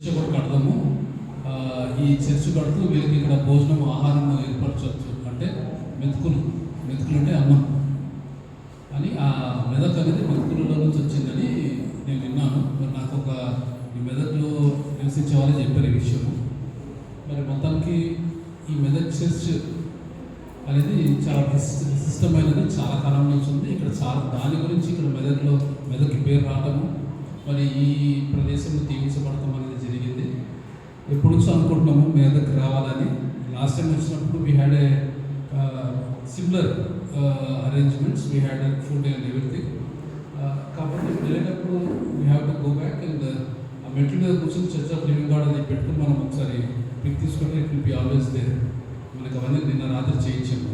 కూడా కడదాము. ఈ చర్చ్ కడుతూ వీళ్ళకి ఇక్కడ భోజనం ఆహారం ఏర్పరచవచ్చు. అంటే మెతుకులు అంటే అన్నం అని ఆ మెదక్ అనేది మెతుకులలో నుంచి వచ్చిందని నేను విన్నాను. మరి నాకు ఒక ఈ మెదక్లో నివసించే వాళ్ళు చెప్పారు ఈ విషయం. మరి మొత్తానికి ఈ మెదక్ చర్చ్ అనేది చాలా విశిష్టమైనది, చాలా కాలం నుంచి ఉంది. ఇక్కడ చాలా దాని గురించి ఇక్కడ మెదక్కి పేరు రావడము, మరి ఈ ప్రదేశంలో తీయించబడటం అనేది జరిగింది. ఎప్పటి నుంచో అనుకుంటున్నాము మెదక్ రావాలని. లాస్ట్ టైం వచ్చినప్పుడు we had a similar arrangements, we had food and everything. కాబట్టి వెళ్ళేటప్పుడు we have to go back and ఆ మెట్ల మీద కూర్చొని చర్చ్ ఆఫ్ లివింగ్ గాడ్ అది పెట్టుకుని మనం ఒకసారి పిక్ తీసుకుంటే it will be always there. మనకు అవన్నీ నిన్న రాత్రి చేయించాము.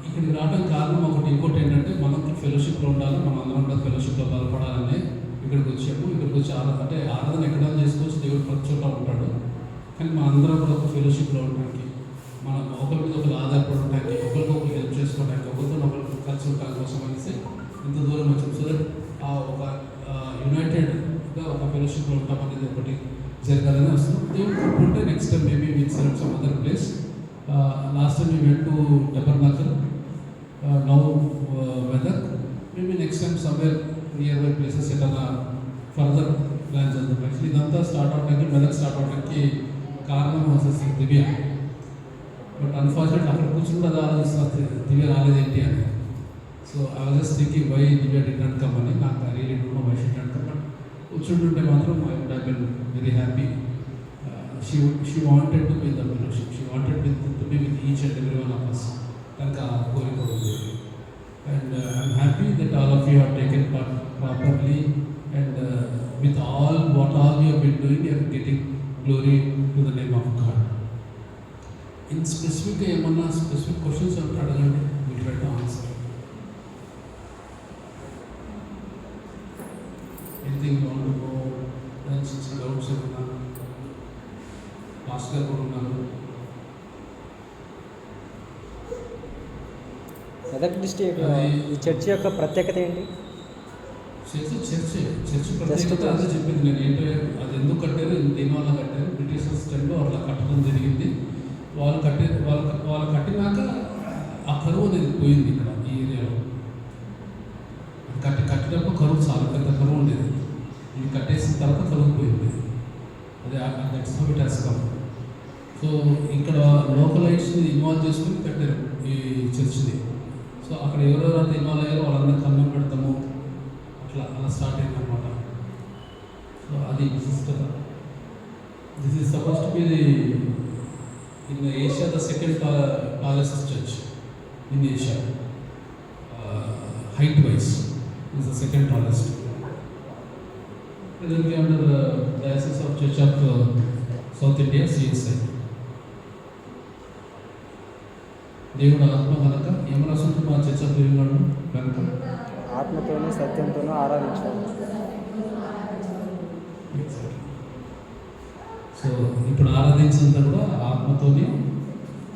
ఇక్కడికి రావడం కారణం ఇంకోటి ఏంటంటే మనకి ఫెలోషిప్లో ఉండాలి, మనం అందరం కూడా ఫెలోషిప్లో బలపడాలని ఇక్కడికి వచ్చాము. ఇక్కడికి వచ్చి అంటే ఆరాధన ఎక్కడ చేసుకోవచ్చు, దేవుడు ప్రతి చోట ఉంటాడు. కానీ మన అందరం కూడా ఒక ఫెలోషిప్లో ఉండడానికి, మనం ఒకరి మీద ఒకరు ఆధారపడటానికి, ఒకరికొకరు హెల్ప్ చేసుకోవడానికి, ఒకరితో ఒకరికి కలిసి ఉండడం కోసం అనేసి ఇంత దూరం వచ్చాం. సో దట్ ఒక యునైటెడ్గా ఒక ఫెలోషిప్లో ఉంటాం అనేది ఒకటి జరగాలని వస్తున్నాం. దేవుడు కోరుకుంటే next time maybe will select some other place. Last time we went to tabernacle, now Medak. Maybe next time somewhere nearby places ఏదైనా ఫర్దర్ ప్లాన్ చేద్దాం. యాక్చువల్లీ ఇదంతా స్టార్ట్ అవడానికి, మెదక్ స్టార్ట్ అవడానికి కారణం వచ్చేసి దివ్య. బట్ అన్ఫార్చునేట్ అక్కడ కూర్చుని అది ఆలోచిస్తుంది దివ్య రాలేదేంటి అని. So I was just thinking why Divya did not come అని. నాకు I really don't know why she did not come. But కూర్చుంటుంటే మాత్రం I would have been very happy. She wanted to be the fellowship, she wanted to be with each and every one of us. కనుక కోరిక ఉంది. And I'm happy that all of you have taken part properly and with what all you have been doing, you are getting glory to the name of God. In specific questions are adanandi, we'll try to answer. Anything you want to go, then since doubts are pastor unnaru. Medak district ఈ church యొక్క ప్రత్యేకత ఏంటి? Church ప్రత్యేకత అదే చెప్పింది నేను. ఏంటంటే అది ఎందుకు కట్టారు, దేని వల్ల కట్టారు, బ్రిటిషర్స్ టైంలో అట్లా కట్టడం జరిగింది. వాళ్ళు కట్టినాక ఆ కరువు అనేది పోయింది ఇక్కడ ఈ ఏరియాలో. కట్టినప్పుడు కరువు చాలా పెద్ద కరువు ఉండేది. ఇది కట్టేసిన తర్వాత కరువు పోయింది. అదే that's how it has come. So ఇక్కడ లోకలైట్స్ని ఇన్వాల్వ్ చేసుకుని కట్టారు ఈ చర్చ్ని. సో అక్కడ ఎవరెవరైతే ఇన్వాల్వ్ అయ్యారో వాళ్ళందరికీ అన్నం పెడతాము, అలా స్టార్ట్ అయింది అనమాట. సో అది విశిష్టత. This is suppose to be in Asia the second tallest church in Asia. Height wise is the second tallest. presently under the diocese of Church of South India, CSI. దేవుడు ఆత్మ కనుక ఏమరాసుంటే మా చర్చ తిరిగాడు కనుక ఆత్మతోనూ సత్యంతోనూ ఆరాధించాలి. సో ఇప్పుడు ఆరాధించినంత కూడా ఆత్మతోని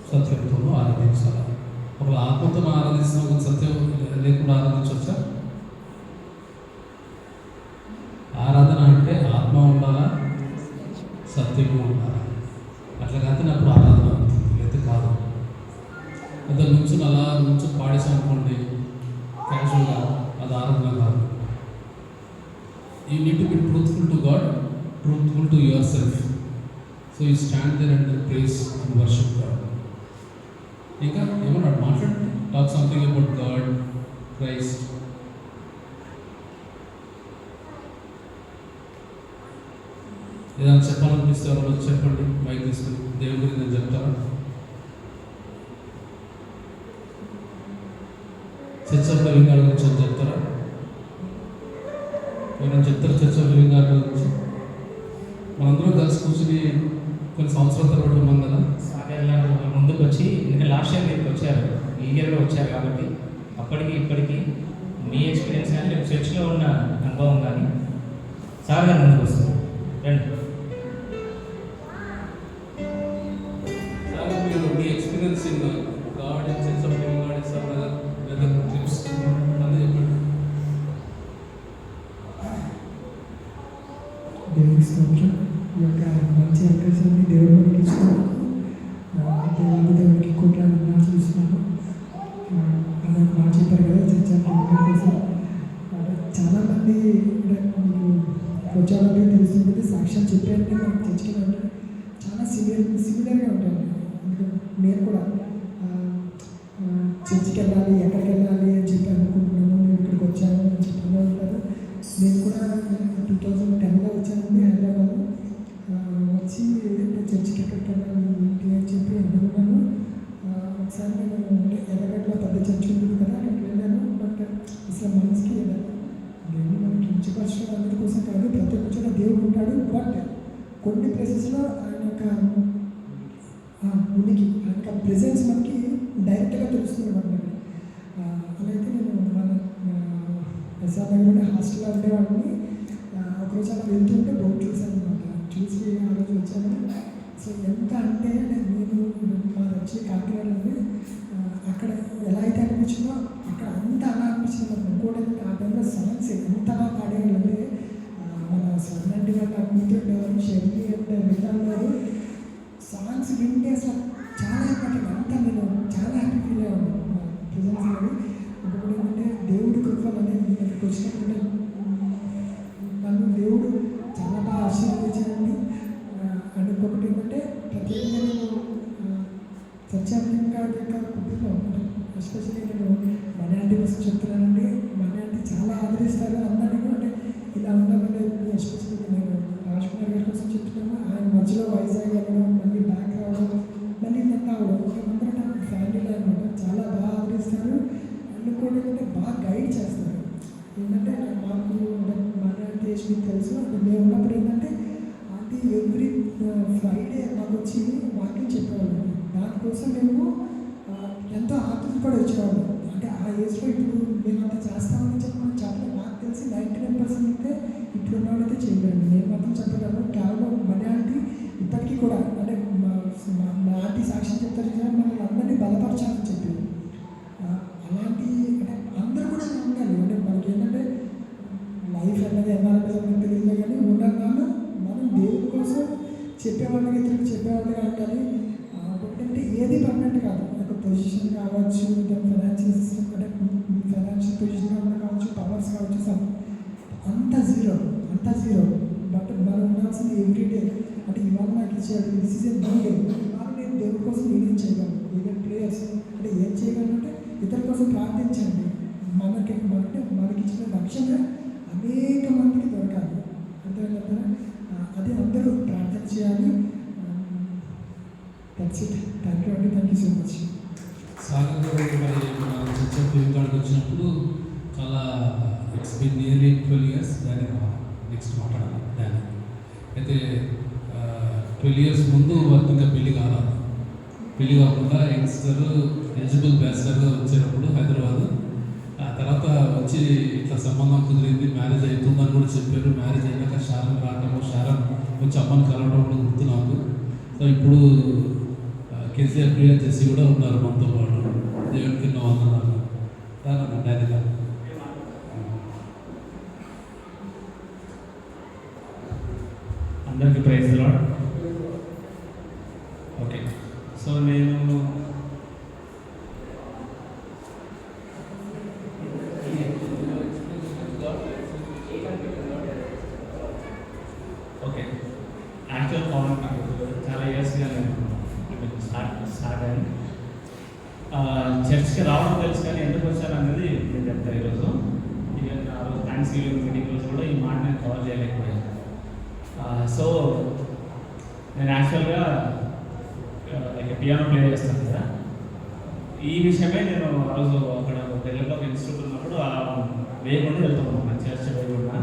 సత్యంతోనూ ఆరాధించాలి. ఒక ఆత్మతో ఆరాధిస్తున్న ఒక సత్యం లేకుండా ఆరాధించవచ్చా? ఆరాధన అంటే ఆత్మ ఉండాలా, సత్యము ఉండాలా. అట్లా కాకపోతే అప్పుడు ఆరాధన అవుతుంది, లేదా కాదు. అంత నుంచి పాడేసాం అనుకోండి క్యాజువల్గా, అది ఆరాధన కాదు. You need to be truthful to God, truthful to yourself. So you stand there and praise and worship God. ఇంకా ఏమన్నా మాట్లాడండి, talk something about God, Christ. ఏదైనా చెప్పాలనిపిస్తే ఎవరో చెప్పండి, మైక్ తీసుకుని దేవుడి గురించి నేను చెప్తాను. చర్చ్ ఆఫ్ లివింగ్ గాడ్ గురించి అని చెప్తారా? ఎవరైనా చెప్తారు చర్చ్ ఆఫ్ లివింగ్ గాడ్ గురించి? మనందరం కలిసి కూర్చుని కొన్ని సంవత్సరాల తర్వాత ఉన్నాం కదా. ముందుకు వచ్చి ఇంకా లాస్ట్ టైం మీరు వచ్చారు, ఈ ఇయర్లో వచ్చారు కాబట్టి అప్పటికి ఇప్పటికీ మీ ఎక్స్పీరియన్స్ కానీ చర్చ్లో ఉన్న అనుభవం కానీ సార్ గారు ముందుకు వస్తారు. రండి సార్, మీరు మీ experience in God and Church of Living God is another trips అదే చెప్పండి. దేవునికి స్తోత్రం. ఈ యొక్క మంచి అవకాశాన్ని దేవుడు మనకి ఇస్తున్నాను. దేవుడికి కొట్లాడినా చూస్తున్నాను. అలా మాట చెప్పారు కదా చర్చ కోసం. చాలామంది మీకు వచ్చేవాళ్ళకి తెలుస్తుంది సాక్ష్యం చెప్పారంటే మనకు చర్చకి అంటే చాలా సిమిలర్గా ఉంటాయండి. నేను కూడా చర్చికి వెళ్ళాలి, ఎక్కడికి వెళ్ళాలి అని చెప్పి అనుకుంటున్నాను. నేను ఇక్కడికి వచ్చాను అని చెప్పి ఉంటారు. నేను కూడా 2010లో వచ్చానండి హైదరాబాద్. వచ్చి చర్చికి ఎక్కడికి వెళ్ళాలి ఏంటి అని చెప్పి అనుకున్నాను. ఒకసారి నేను ఎర్రగడ్డలో పెద్ద చర్చ్ ఉంటుంది కదా, అక్కడికి వెళ్ళాను. బట్ అసలు మనసుకి దేవుడు మనకి కించపరచడం అనేది కోసం కాదు, ప్రతి ఒక్క చోట దేవుడు ఉంటాడు. బట్ కొన్ని ప్లేసెస్లో ఆయన యొక్క ఉనికి, ఆయన యొక్క ప్రెజెన్స్ మనకి డైరెక్ట్గా తెలుస్తుంది మనకి. అలాగే నేను మన ప్రసాద్ నగర్లోనే హాస్టల్లో ఉండేవాడిని. ఒకరోజు అలా వెళ్తుంటే బోట్ చూశాను అనమాట. చూసి ఆ రోజు వచ్చాను. సో ఎంత అంటే నేను మాది వచ్చి కాకినాడలోనే అక్కడ ఎలా అయితే అనిపించిందో అక్కడ అంత అలా అనిపించింది. ఇంకోటి ఏంటంటే ఆ టైంలో సాంగ్స్ ఎంత బాగా పాడేవాళ్ళంటే మన స్వర్ణంటి వాళ్ళు అడుగుతుండేవారు, షెల్లి అంటే వింటారు. సాంగ్స్ వింటే అసలు చాలా హ్యాపీ, అంతా నేను చాలా హ్యాపీ ఫీల్ అయ్యాను ప్రెజెన్స్ అనేది. ఇంకొకటి ఏంటంటే దేవుడి కృపలు అనేది ఇక్కడికి వచ్చినప్పుడు నన్ను దేవుడు చాలా బాగా ఆశీర్వదించాడండి. అండ్ ఇంకొకటి ఏంటంటే ప్రత్యేకంగా నేను సత్యానంద యొక్క కుటుంబం ఎస్పెషల్లీ నేను మన ఆంటీ కోసం చెప్తున్నానండి. మన ఆంటీ చాలా ఆదరిస్తారు అందరినీ. అంటే ఇలా ఉన్నామంటే ఎస్పెషల్లీ నేను రాజ్కుమార్ గారి కోసం చెప్తున్నాను. ఆయన మధ్యలో వైజాగ్ వెళ్ళడం, మళ్ళీ బ్యాక్ రావడం, మళ్ళీ ఇదంతా అవడం అందరూ ఫ్యామిలీలో అనమాట. చాలా బాగా ఆదరిస్తారు. అండ్ ఇంకోటి ఏంటంటే బాగా గైడ్ చేస్తారు. ఏంటంటే మాకు మన టేస్ట్ మీకు తెలుసు. మేము ఉన్నప్పుడు ఏంటంటే ఆంటీ ఎవ్రీ ఫ్రైడే మాకు వచ్చి వాక్యం చెప్పేవాళ్ళు. దానికోసం మేము ఎంతో ఆతృత కూడా వచ్చేవాళ్ళం. అంటే ఆ ఏజ్లో ఇప్పుడు మేము అంతా చేస్తామని చెప్పమని చెప్పలేదు. నాకు తెలిసి 99% అయితే ఇప్పుడు ఉన్నవాళ్ళైతే చేయలేండి. నేను మాత్రం చెప్పగలను. కేవలం మన ఆంటీ ఇప్పటికీ కూడా అంటే మా ఆంటీ సాక్ష్యం చెప్తారు కదా, మనల్ని అందరినీ బలపరచాలని చెప్పి. అలాంటి అంటే అందరూ కూడా ఉండాలి. అంటే మనకి ఏంటంటే లైఫ్ అన్నది ఎన్నారంటే తెలియదు కానీ ఉండగానే మనం దేవుడి కోసం చెప్పేవాళ్ళకి ఇతరులకు చెప్పేవాళ్ళగా ఉండాలి. ఒకటంటే ఏది పర్మనెంట్ కాదు. ఒక పొజిషన్ కావచ్చు, ఫైనాన్షియల్ సిస్టమ్ అంటే ఫైనాన్షియల్ పొజిషన్ కావచ్చు, పవర్స్ కావచ్చు, అంత జీరో. బట్ మనం ఉండాల్సింది ఎవ్రీడే. అంటే ఇవాళ నాకు ఇచ్చాడు, this is a new day. ఇవాళ నేను దేవుడి కోసం ఏం చేయగలను, ఈవెన్ ప్రేయర్స్ అంటే ఏం చేయగలను అంటే ఇతరుల కోసం ప్రార్థించండి. మనకి ఇచ్చిన రక్షణ అనేక మందికి దొరకాలి. అర్థమైందా? అది అందరూ ప్రార్థన చేయాలి. That's it. థ్యాంక్ యూ అండి. Thank you so much. Sagar గారు మరి మన చర్చ ఫిల్మ్ వచ్చినప్పుడు చాలా ఇట్స్ బిన్ నియర్లీ 12 years దాన్ని నెక్స్ట్ మాట్లాడాలి దాన్ని. అయితే 12 years ముందు వాళ్ళకి ఇంకా పెళ్లి కాకుండా యంగ్స్టర్ ఎలిజిబుల్ బ్యాచిలర్గా వచ్చేటప్పుడు హైదరాబాద్. ఆ తర్వాత వచ్చి ఇట్లా సంబంధం కుదిరింది, మ్యారేజ్ అవుతుందని కూడా చెప్పారు. మ్యారేజ్ అయినాక షారం రావడము, షారం వచ్చి అమ్మని కలవడం కూడా గుర్తు నాకు. సో ఇప్పుడు కేసీఆర్ ప్రియ చేసి కూడా ఉన్నారు మనతో పాటు. దేవుడి కింద వందనాలు. రానమ్మా డాడీ గారు. అందరికీ praise the Lord. Okay, so నేను ఓకే యాక్చువల్ ఫామ్ చాలా ఇయర్స్గా నేను స్టార్ట్ అయ్యాను. చర్చ్కి రావడం తెలుసు కానీ ఎందుకు వచ్చాను అనేది నేను చెప్తాను ఈరోజు. ఈవెన్ ఆ రోజు థ్యాంక్స్ గివింగ్ మీటింగ్ రోజు కూడా ఈ మాట నేను కవర్ చేయలేకపోయాను. సో నేను యాక్చువల్గా లైక్ పియానో ప్లే చేస్తాను కదా. ఈ విషయమే నేను ఆ రోజు అక్కడ ఢిల్లీలో ఒక ఇన్స్టిట్యూట్ ఉన్నప్పుడు ఆ వేయకుండా వెళ్తూ ఉన్నాను. చర్చ్ వేయకుండా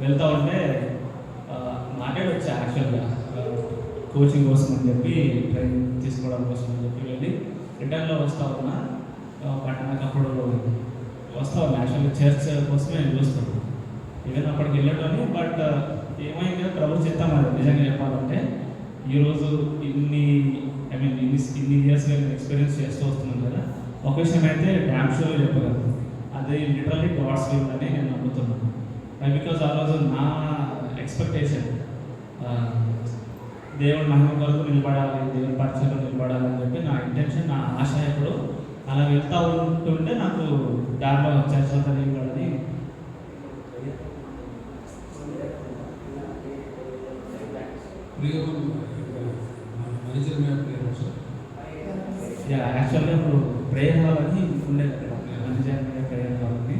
వెళ్తూ ఉంటే మాట్లాడి వచ్చా యాక్చువల్గా కోచింగ్ కోసం అని చెప్పి, ట్రైనింగ్ తీసుకోవడం కోసం అని చెప్పి వెళ్ళి రిటర్న్లో వస్తూ ఉన్నా. బట్ నాకు అప్పుడు వస్తూ ఉన్నా యాక్చువల్గా చర్చ్ కోసమే నేను చూస్తాను. ఈవెన్ అప్పటికి వెళ్ళటని. బట్ ఏమైందో ప్రభు చెప్తాం అది నిజంగా చెప్పాలంటే ఈరోజు ఇన్ని ఇయర్స్గా నేను ఎక్స్పీరియన్స్ చేస్తూ వస్తున్నాను కదా. ఒక విషయం అయితే డ్యామ్ షోలో చెప్పగలను, అది లిటరల్లీ గాడ్స్ విల్ అని నేను నమ్ముతున్నాను. బికాజ్ ఆ రోజు నా ఎక్స్పెక్టేషన్ దేవుడి మహిమ కొరకు నిలబడాలి, దేవుడి పరిచయంలో నిలబడాలి అని చెప్పి నా ఇంటెన్షన్, నా ఆశ. ఎప్పుడు అలా వెళ్తూ ఉంటుంటే నాకు దారిలో చర్చ తెలియబడని మేనేజర్ మీద ప్రేయర్ సార్. యాక్చువల్గా ఇప్పుడు ప్రేయర్ హాల్ అని ఉండేది అక్కడ, మేనేజర్ మీద ప్రేయర్ హాల్ అని.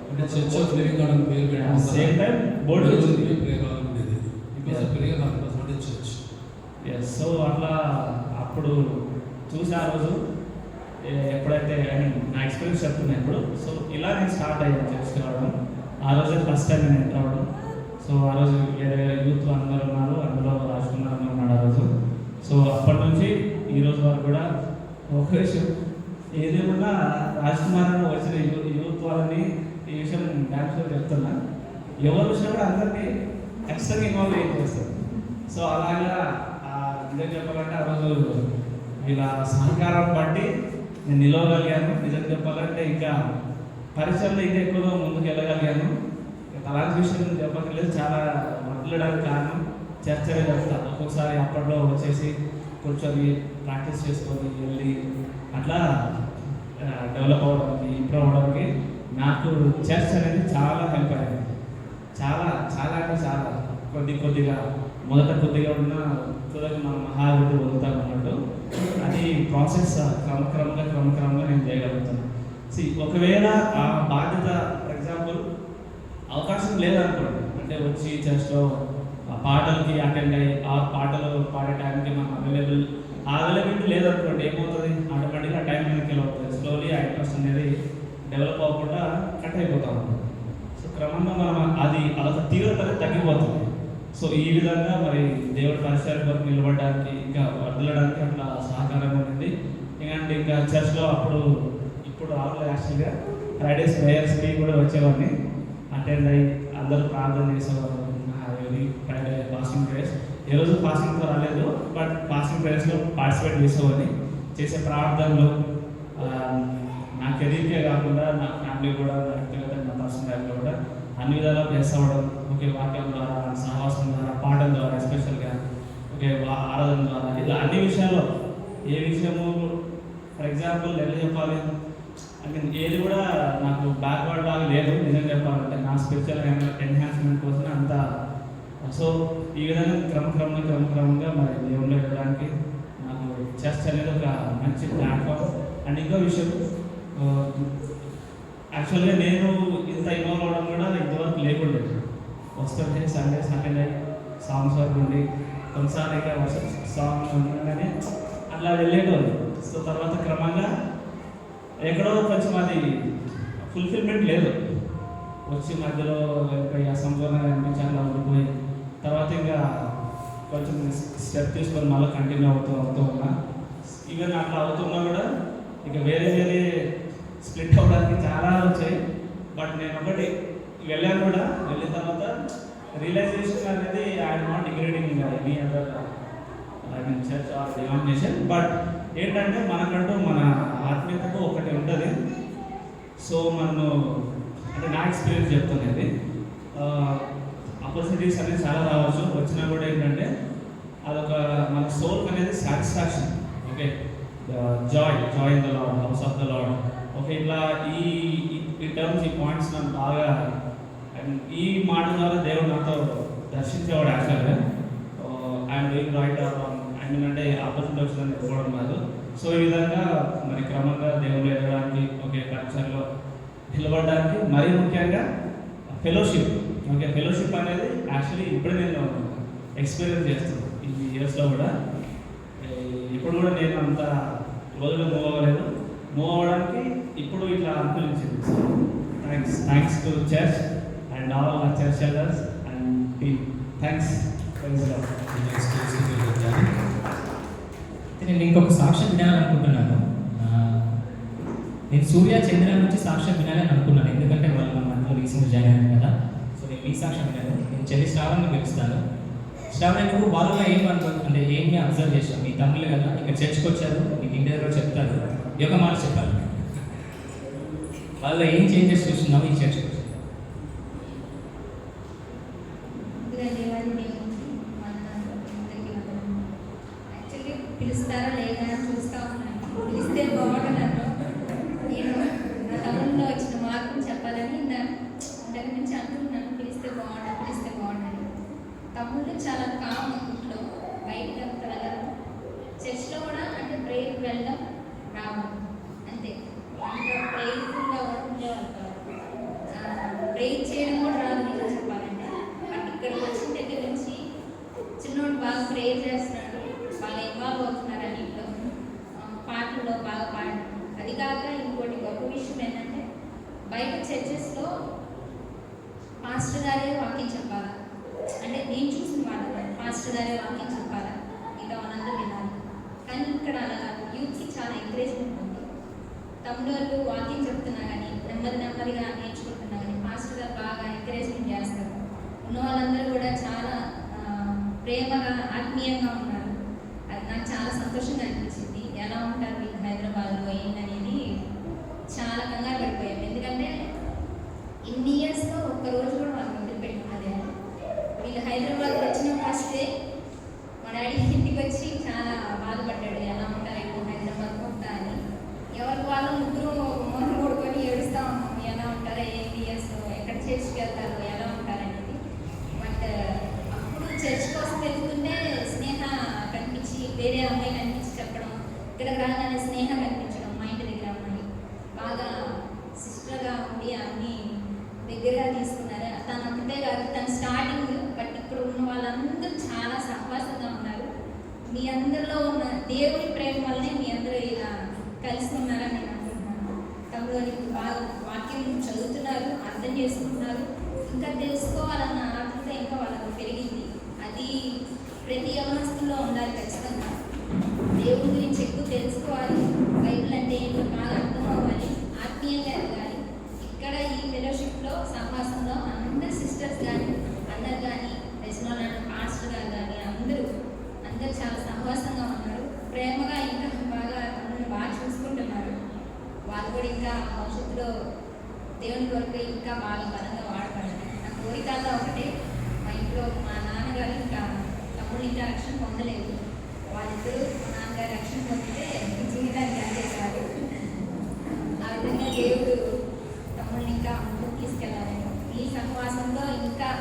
అంటే చర్చ్ ఆఫ్ లివింగ్ గాడ్ అని పేరు పెట్టాము. సేమ్ టైం బోర్డు వచ్చింది ప్రేయర్ హాల్ ఉండేది. ఇప్పుడు ప్రేయర్ హాల్ అంటే చర్చ్. సో అట్లా అప్పుడు చూసి ఆ రోజు ఎప్పుడైతే నా ఎక్స్పీరియన్స్ చెప్తున్నాను ఇప్పుడు. సో ఇలా నేను స్టార్ట్ అయ్యాను చర్చ్కి రావడం. ఆ రోజే ఫస్ట్ టైం నేను ఎంటర్ అవ్వడం. సో ఆ రోజు వేరే వేరే యూత్ అందరూ ఉన్నారు, అందులో రాజకుమార్ అన్న ఉన్నాడు ఆ రోజు. సో అప్పటి నుంచి ఈ రోజు వరకు కూడా ఒక విషయం ఏదేమన్నా రాజకుమార్ అన్న వచ్చిన యూత్ వాళ్ళని ఈ విషయం డ్యాన్స్లో చెప్తున్నా, ఎవరు వచ్చినా కూడా అందరినీ ఖచ్చితంగా ఇన్వాల్వ్ ఏం చేస్తారు. సో అలాగా నిజం చెప్పాలంటే ఆ రోజు వీళ్ళ సహకారం బట్టి నేను నిలవగలిగాను. నిజం చెప్పాలంటే ఇంకా పరిచయంలో ఇంకా ఎక్కువగా ముందుకు వెళ్ళగలిగాను. అలాంటి విషయం చెప్పలేదు, చాలా వదలడానికి కారణం చర్చగా చెప్తాను. ఒక్కొక్కసారి అప్పట్లో వచ్చేసి కూర్చొని ప్రాక్టీస్ చేసుకొని వెళ్ళి అట్లా డెవలప్ అవ్వడానికి, ఇంప్రూవ్ అవ్వడానికి నాకు చర్చ్ అనేది చాలా హెల్ప్ అయ్యింది. చాలా చాలా అంటే చాలా కొద్దిగా మొదట కొద్దిగా ఉన్న తుదకి మనం మహాభివృద్ధి పొందుతాం అన్నట్టు. అది ప్రాసెస్ క్రమక్రమంగా నేను చేయగలుగుతాను. ఒకవేళ ఆ బాధ్యత, ఫర్ ఎగ్జాంపుల్ అవకాశం లేదనుకోండి, అంటే వచ్చి చర్చ్లో ఆ పాటలకి అటెండ్ అయ్యి ఆ పాటలు పాడే టైంకి మనం అవైలబిలిటీ లేదనుకోండి, ఏమవుతుంది ఆటోమేటిక్గా టైం వెనక్కి అవుతుంది. స్లోలీ ఆ ఇంట్రెస్ట్ అనేది డెవలప్ అవ్వకుండా కట్ అయిపోతాం. సో క్రమంగా మనం అది అలా తీవ్రత తగ్గిపోతుంది. సో ఈ విధంగా మరి దేవుడి పరిసరాల వరకు నిలబడడానికి, ఇంకా వదలడానికి అట్లా సహకారం ఉంది. ఎందుకంటే ఇంకా చర్చ్లో ఇప్పుడు ఆల్రెడీ యాక్చువల్గా ఫ్రైడేస్ ప్రేయర్స్కి కూడా వచ్చేవాడిని, అటెండ్ అయ్యి అందరూ ప్రార్థన చేసేవారు. ఫ్రైడే ఫాస్టింగ్ ప్రేయర్స్, ఏ రోజు ఫాస్టింగ్తో రాలేదు, బట్ ఫాస్టింగ్ ప్రేయర్స్లో పార్టిసిపేట్ చేసేవాడిని. చేసే ప్రార్థనలు నా కెరీర్కే కాకుండా నా ఫ్యామిలీ కూడా, నా వ్యక్తిగత నా పర్సనల్ లైఫ్లో కూడా అన్ని విధాలా ప్లస్ అవ్వడం. ఓకే, వాక్యం ద్వారా, సహవాసం ద్వారా, పాఠం ద్వారా, ఎస్పెషల్గా ఓకే ఆరాధన ద్వారా, ఇలా అన్ని విషయాల్లో ఏ విషయము ఫర్ ఎగ్జాంపుల్ ఎలా చెప్పాలి, ఐ మీన్ ఏది కూడా నాకు బ్యాక్వర్డ్ లాగా లేదు. నిజం చెప్పాలంటే నా స్పిరిచువల్ ఎన్హాన్స్మెంట్ కోసం అంత. సో ఈ విధంగా క్రమక్రమంగా మరి దేవుళ్ళు వెళ్ళడానికి నాకు చర్చ్ అనేది ఒక మంచి ప్లాట్ఫామ్. అండ్ ఇంకో విషయం, యాక్చువల్గా నేను ఇంత ఇన్వాల్వ్ అవ్వడం కూడా ఇంతవరకు లేకుండేది. వస్తుంటే సండేస్ అటెండ్ అయ్యి సాంగ్స్ వరకు ఉండి కొన్నిసార్లు ఇంకా సాంగ్స్ ఉండగానే అట్లా వెళ్ళేటోళ్ళు. సో తర్వాత క్రమంగా ఎక్కడో కొంచెం అది ఫుల్ఫిల్మెంట్ లేదు, వచ్చి మధ్యలో అసంపూర్ణంగా అనిపించాలి ఉండిపోయి, తర్వాత ఇంకా కొంచెం స్టెప్ తీసుకొని మళ్ళీ కంటిన్యూ అవుతూ ఉన్నా. ఈవెన్ అట్లా అవుతున్నా కూడా ఇక వేరే స్ప్లిట్ అవ్వడానికి చాలా వచ్చాయి. బట్ నేను ఒకటి వెళ్ళాను కూడా, వెళ్ళిన తర్వాత రియలైజేషన్ అనేది I'm not degrading any other church or denomination. But ఏంటంటే మనకంటూ మన ఆత్మీయతకు ఒకటి ఉంటుంది. సో మనం అంటే నా ఎక్స్పీరియన్స్ చెప్తున్నది, ఆపర్చునిటీస్ అనేది చాలా రావచ్చు, వచ్చినా కూడా ఏంటంటే అదొక మన సోల్ అనేది satisfaction. Okay, Joy in the lord, house of the lord. Okay, ఇట్లా ఈ టర్మ్స్, ఈ పాయింట్స్ నాకు బాగా, ఈ మాట ద్వారా దేవుడు నాతో దర్శించేవాడు. యాక్చువల్గా I'm doing right I mean అంటే ఆపర్చునిటీ వచ్చిందని చెప్పుకోవడం కాదు. సో ఈ విధంగా మరి క్రమంగా దేవుడు వెళ్ళడానికి, ఓకే కల్చర్లో నిలబడడానికి, మరీ ముఖ్యంగా ఫెలోషిప్. ఓకే, ఫెలోషిప్ అనేది యాక్చువల్లీ ఇప్పుడు నేను ఎక్స్పీరియన్స్ చేస్తున్నాను ఈ ఇయర్స్లో కూడా. ఇప్పుడు కూడా నేను అంత రోజులు మూవ్ అవ్వలేదు, మూవ్ అవ్వడానికి ఇప్పుడు ఇట్లా అనుకూలించింది. So thanks to church and all my church elders and team. Thanks. నేను ఇంకొక సాక్ష్యం వినాలనుకుంటున్నాను. నేను సూర్య చంద్ర నుంచి సాక్ష్యం వినాలని అనుకున్నాను, ఎందుకంటే వాళ్ళు మన మధ్యలో రీసెంట్ జాయిన్ అయ్యాను కదా. సో నేను మీ సాక్ష్యం వినాను. నేను చెల్లి శ్రావణ్ని పిలుస్తాను. శ్రావణ, నువ్వు వాళ్ళలో అంటే ఏమి అబ్జర్వ్ చేసావు? మీ తమ్ముళ్ళు కదా ఇక్కడ చర్చ్కి వచ్చారు, నీకు ఇంటి దగ్గర చెప్తారు, ఒక మాట చెప్పాలి. వాళ్ళలో ఏం చేంజెస్ చూస్తున్నావు ఈ చర్చ్కి వచ్చి? ధన్యవాదాలు. పిలుస్తారా లేదా అని చూస్తా ఉన్నాను. పిలిస్తే బాగుంటున్నాను. నేను నా తమ్ముడిలో వచ్చిన మార్పును చెప్పాలని ఇంతకు నుంచి అంటున్నాను. పిలిస్తే బాగుంటుంది. తమ్ముళ్ళు చాలా కామ్ ఇంట్లో, బయటకు అంత వెళ్ళరు. చర్చ్లో కూడా అంటే ప్రేయర్కి వెళ్ళడం రావడం అంతే. ఇంకా ప్రేయర్ఫుల్గా ఉండేవాళ్ళు కాదు. ప్రేయర్ చేయడం కూడా రాదు నిజం చెప్పాలంటే. బట్ ఇక్కడికి వచ్చిన దగ్గర నుంచి చిన్నోడు బాగా ప్రేయర్ చేస్తున్నాడు, బాగా ఇన్వాల్వ్ అవుతున్నారు అన్నింటిలో, పాటల్లో బాగా పాడడం. అది కాక ఇంకోటి గొప్ప విషయం ఏంటంటే బయట చర్చెస్లో పాస్టర్ గారే వాక్యం చెప్పాలా, అంటే నేను చూసిన వాళ్ళ పాస్టర్ గారే వాక్యం చెప్పాలా, మిగతా వాళ్ళందరూ వినాలి. కానీ ఇక్కడ అలా యూత్కి చాలా ఎంకరేజ్మెంట్ ఉంది. తమ్ముడు వాళ్ళు వాక్యం చెప్తున్నా కానీ నెమ్మదిగా నేర్చుకుంటున్నా కానీ మాస్టర్ గారు బాగా ఎంకరేజ్మెంట్ చేస్తారు. ఉన్న వాళ్ళందరూ కూడా చాలా ప్రేమగా ఆత్మీయంగా ఉన్నారు. అది నాకు చాలా సంతోషంగా అనిపించింది. ఎలా ఉంటారు వీళ్ళు హైదరాబాద్లో ఏంటనేది చాలా కంగారు పడిపోయాం. ఎందుకంటే ఇన్ని ఇయర్స్లో ఒక్కరోజు కూడా వాళ్ళు వదిలిపెట్టుకున్నదే. వీళ్ళు హైదరాబాద్ వచ్చిన ఫస్టే మా డాడీ ఇంటికి వచ్చి చాలా బాధపడ్డాడు, ఎలా ఉంటారు ఇప్పుడు హైదరాబాద్ ఉంటా అని. ఎవరికి వాళ్ళు ముగ్గురు మొహం కొడుకొని ఏడుస్తూ ఉన్నాం, ఎలా ఉంటారో ఏంటి, అసలు ఎక్కడ చర్చ్కి వెళ్తారు, ఎలా ఉంటారనేది. బట్ అప్పుడు చర్చ్కి వస్తే వెళ్తుంటే స్నేహ కనిపించి, వేరే అమ్మాయి కనిపించి చెప్పడం, ఇక్కడికి రాగానే స్నేహ కనిపించడం, మా ఇంటి దగ్గర అమ్మాయి బాగా సిస్టర్గా ఉండి అన్నీ దగ్గరగా తీసుకున్నారు. తను ఒకటే కాదు, తను స్టార్టింగ్. బట్ ఇప్పుడు ఉన్న వాళ్ళందరూ చాలా సహవాసంగా ఉన్నారు. మీ అందరిలో ఉన్న దేవుని ప్రేమ వల్లనే మీ అందరూ ఇలా కలిసి ఉన్నారని నేను అనుకుంటున్నాను. తమ్ముడు ఇప్పుడు బాగా వాక్యం చదువుతున్నారు, అర్థం చేసుకుంటున్నారు, ఇంకా తెలుసుకోవాలన్న ఆత్మత ఇంకా వాళ్ళకు పెరిగింది. అది ప్రతి యవనస్తుల్లో ఉండాలి ఖచ్చితంగా. దేవుడి గురించి ఎక్కువ తెలుసుకోవాలి, బైబిల్ అంటే ఏంటో బాగా అర్థం అవ్వాలి, ఆత్మీయంగా ఎదగాలి. ఇక్కడ ఈ ఫెలోషిప్లో సహవాసంలో అందరు సిస్టర్స్ కానీ అన్నర్ కానీ రెజినల్ అండ్ పాస్టర్ గారు కానీ అందరూ చాలా సహవాసంగా ఉన్నారు. ప్రేమగా ఇంకా బాగా తమను బాగా చూసుకుంటున్నారు. వాళ్ళు కూడా ఇంకా భవిష్యత్తులో దేవుని కొరకు ఇంకా బాగా బలంగా వాడబడాలి. నా కోరికల్లో ఒకటే, మా ఇంట్లో మా నాన్నగారు ఇంకా తమ్ముడు ఇంకా రక్షణ పొందలేదు. వాళ్ళిద్దరూ మా నాన్నగారు రక్షణ పొందితే జీవితానికి అందేశారు. ఆ విధంగా దేవుడు తమ్ముడిని ఇంకా ముందుకు తీసుకెళ్ళాలని, ఈ సహవాసంలో ఇంకా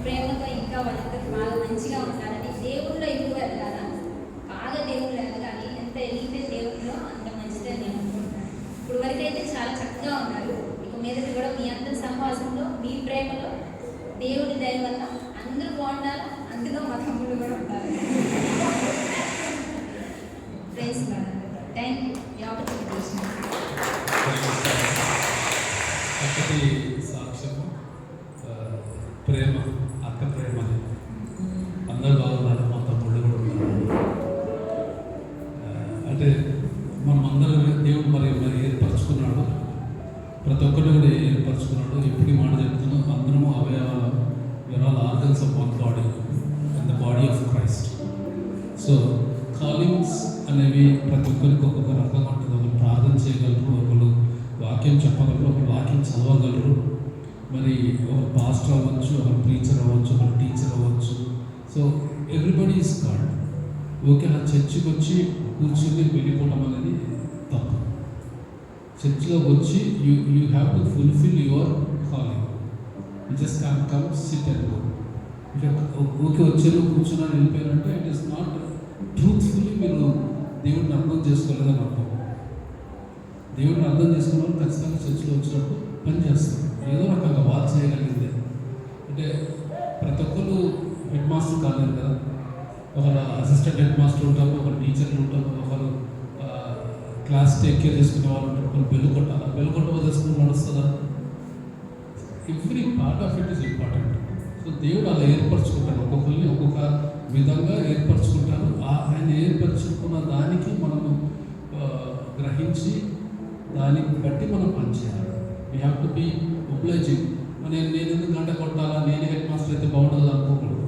ప్రేమతో ఇంకా వాళ్ళిద్దరు బాగా మంచిగా ఉంటారని, దేవుళ్ళో ఎక్కువ ఎదగాల, బాగా దేవుళ్ళు ఎదగాలి. ఎంత ఎదిగితే దేవుళ్ళో అంత మంచిదని నేను అనుకుంటున్నాను. ఇప్పుడు వరకు అయితే చాలా చక్కగా ఉన్నారు. ఇక మీదటి కూడా మీ అందరి సహవాసంలో, మీ ప్రేమలో, దేవుడి దయ వల్ల అందరూ బాగుండాలి. అందులో మా తమ్ముడు కూడా ఉండాలి. Praise Lord. Thank you. ఈ ఆపర్చునిటీ ఇచ్చినందుకు. ఒకటి సాక్ష్యము, ప్రేమ, అక్క ప్రేమ. అందరూ బాగున్నారు, మా తమ్ముళ్ళు కూడా ఉన్నారు. అంటే మనం అందరం దేవుడు మరి ఏర్పరచుకున్నాడు, ప్రతి ఒక్కరు కూడా ఏర్పరచుకున్నాడు. ఎప్పుడు మాట చెప్తున్నాం, అందరము అవయవాల విరాల organs of one body and the body of Christ. So callings అనేవి ప్రతి ఒక్కరికి ఒక్కొక్క రకంగా ఉంటుంది. ఒకరు ప్రార్థన చేయగలరు, ఒకరు వాక్యం చెప్పగలరు, ఒకరు వాక్యం చదవగలరు. మరి ఒక పాస్టర్ అవ్వచ్చు, ఒక ప్రీచర్ అవ్వచ్చు, ఒక టీచర్ అవ్వచ్చు. So everybody is God. Okay, ఆ చర్చికి వచ్చి కూర్చుని వెళ్ళిపోవడం అనేది తప్పు. చర్చిలోకి వచ్చి you have to fulfil your calling. You just can come sit and go. Okay వచ్చేలో కూర్చున్నాను వెళ్ళిపోయారంటే ఇట్ ఈస్ నాట్ ట్రూత్ఫుల్లీ మీరు దేవుడిని అర్థం చేసుకోలేదని అర్థం. దేవుడిని అర్థం చేసుకున్న ఖచ్చితంగా చర్చిలో వచ్చినప్పుడు పని చేస్తారు, ఏదో రకంగా వాళ్ళు చేయగలిగింది. అంటే ప్రతి ఒక్కరు హెడ్ మాస్టర్ కాలేరు కదా. ఒకరు అసిస్టెంట్ హెడ్ మాస్టర్ ఉంటారు, ఒకరు టీచర్లు ఉంటారు, ఒకరు క్లాస్ టేక్ కేర్ చేసుకునే వాళ్ళు ఉంటారు, ఒకరు బెల్లు కొట్టాలి. బెల్లు కొట్ట వదిలేసుకుని నడుస్తుందా? Every part of it is important. So దేవుడు అలా ఏర్పరచుకుంటాడు, ఒక్కొక్కరిని ఒక్కొక్క విధంగా ఏర్పరచుకుంటారు. ఆయన ఏర్పరచుకున్న దానికి మనము గ్రహించి దానికి బట్టి మనం పనిచేయాలి. We have to be obliging. నేను ఎందుకు గంట కొట్టాలా, నేనే హెడ్ మాస్టర్ అయితే బాగుంటుంది అనుకోకూడదు.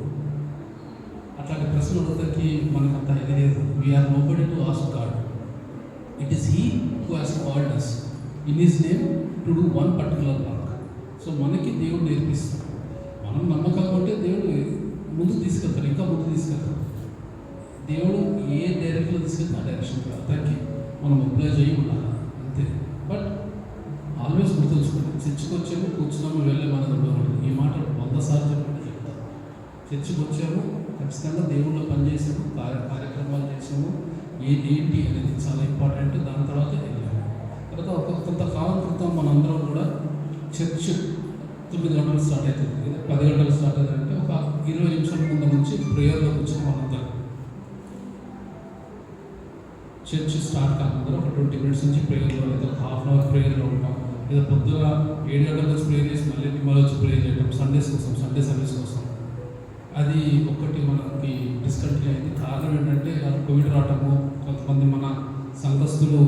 అట్లాంటి ప్రశ్నలు అడుగుతానికి మనకు అంత ఇది లేదు. We are nobody to ask God. It is he who has called us in his name to do one particular work. So మనకి దేవుడు నేర్పిస్తాడు. మనం నమ్మకంగా ఉంటే దేవుడు ముందుకు తీసుకెళ్తాడు, ఇంకా ముందుకు తీసుకెళ్తాడు. దేవుడు ఏ డైరెక్షన్లో తీసుకెళ్తే ఆ డైరెక్షన్ దానికి మనం అప్లై చేయి ఉండాలి అంతే. బట్ ఆల్వేస్ గుర్తుంచుకోండి, చర్చికి వచ్చాము కూర్చున్నాము వెళ్ళాము అనేది ఉండకూడదు. ఈ మాట 100 సార్లు చెప్పండి చెప్తాను. చర్చికి వచ్చాము, ఖచ్చితంగా దేవుళ్ళో పనిచేసాము, కార్యక్రమాలు చేసాము, ఏంటి అనేది చాలా ఇంపార్టెంట్. దాని తర్వాత వెళ్ళాము. తర్వాత కొంతకాలం క్రితం మనందరం కూడా చర్చ్ 9 గంటలు స్టార్ట్ అవుతుంది, 10 గంటలు స్టార్ట్ అవుతుందంటే ఒక 20 నిమిషాల ముందు నుంచి ప్రేయర్లో కూర్చొని మనందరం చర్చ్ స్టార్ట్ కాకుండా ఒక 20 మినిట్స్ నుంచి ప్రేయర్లో, లేదా ఒక హాఫ్ అన్ అవర్ ప్రేయర్లో ఉంటాం, లేదా పొద్దున 7 గంటల నుంచి ప్రేయర్ చేసి మళ్ళీ వచ్చి ప్రేయర్ చేయడం సండేస్ కోసం, సండే సర్వీస్ కోసం. అది ఒకటి మనకి డిస్కంటిన్యూ అయింది. కారణం ఏంటంటే కోవిడ్ రావటము, కొంతమంది మన సంఘస్థులు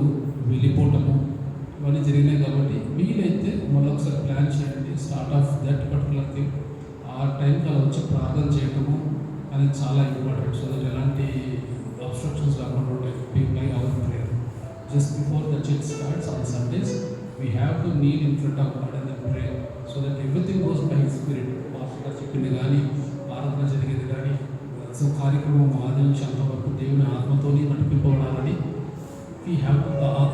వెళ్ళిపోవటము, ఇవన్నీ జరిగినాయి. కాబట్టి వీలైతే మళ్ళీ ఒకసారి ప్లాన్ చేయండి, start of that particular thing. ఆ టైంకి అలా వచ్చి ప్రార్థన చేయటము అనేది చాలా ఇంపార్టెంట్. సో దట్ ఎలాంటి అబ్స్ట్రక్షన్స్ రాకుండా ఉంటాయి by our prayer. Just before the church starts on Sundays we have to kneel in front of God and then pray so that everything goes by spirit. Master చెప్పింది కానీ, ఆరాధన జరిగేది కానీ, so కార్యక్రమం ఆది నుంచి అంతవరకు దేవుని ఆత్మతోని నడిపింపబడాలని వీ హ్యావ్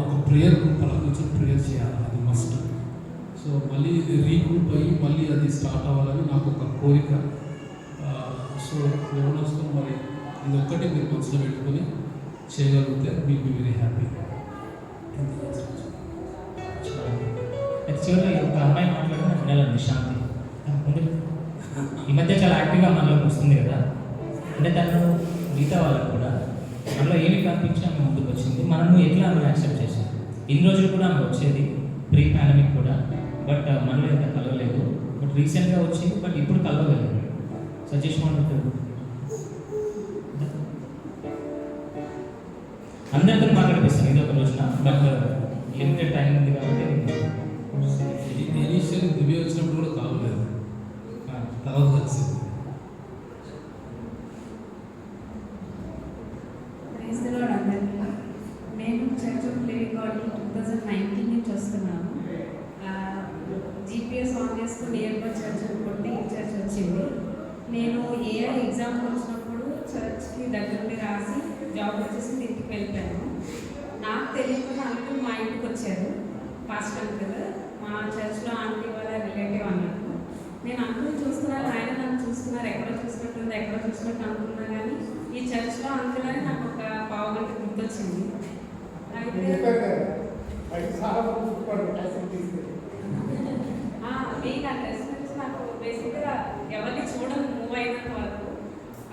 ఒక ప్రేయర్ గ్రూప్ అలా నుంచి ప్రేయర్ చేయాలి, అది మస్ట్. సో మళ్ళీ రీగ్రూప్ అయ్యి మళ్ళీ అది స్టార్ట్ అవ్వాలని నాకు ఒక కోరిక. సో యవనస్తులు మరి ఇది ఒక్కటి మీరు మనసులో పెట్టుకొని చేయగలిగితే మీకు వెరీ హ్యాపీ. చివరిలో ఒక అమ్మాయి మాట్లాడిన వినాలండి, శాంతి. ఈ మధ్య చాలా యాక్టివ్గా మనలోకి వస్తుంది కదా, అంటే తను మిగతా వాళ్ళకు కూడా మనలో ఏమి కనిపించి ఆమె ముందుకు వచ్చింది, మనము ఎట్లా ఆమె యాక్సెప్ట్ చేసాం. ఇన్ని రోజులు కూడా ఆమె వచ్చేది, ప్రీ పాండమిక్ కూడా, బట్ మనలో ఎంత కలవలేదు. బట్ రీసెంట్గా వచ్చింది, బట్ ఇప్పుడు కలవగలేదు. సజెషన్ ఉంటుంది అందరితో మాట్లాడిపిస్తాను ఇది ఒక రోజున, బట్ లిమిటెడ్ టైం ఉంది కాబట్టి. ఇనీషియల్ దివ్య వచ్చినప్పుడు కూడా కావలేదు, తర్వాత వచ్చింది. ప్రైజ్ ది లార్డ్ అందరికీ. నేను చర్చ్ ఆఫ్ లివింగ్ గాడ్ 2019 నుంచి వస్తున్నాను. జీపీఎస్ ఆన్ చేసుకుని నియర్ బై చర్చ్ కొట్టి ఈ చర్చ్ వచ్చింది. నేను ఏఐ ఎగ్జామ్కి వచ్చినప్పుడు చర్చ్కి దగ్గరుండి రాసి జాబ్ వచ్చేసి ఇంటికి వెళ్ళిపోయాను. నాకు తెలియకుండా అంకుల్ మా ఇంటికి వచ్చారు, పాస్ట్ అంకుల్, మా చర్చ్లో ఆంటీ వాళ్ళ రిలేటివ్ అన్నట్టు. నేను అంకుల్ చూస్తున్నాను, ఆయన నన్ను చూస్తున్నారు, ఎక్కడో చూసినట్టుంది, ఎక్కడో చూసినట్టు అనుకున్నా. కానీ ఈ చర్చ్లో అంకుల్ అని నాకు ఒక పావు గంట గుర్తొచ్చింది. అయితే మీకు ఆ రెస్పాన్స్ నాకు బేసిక్గా ఎవరిని చూడను మూవ్ అయినంత వరకు.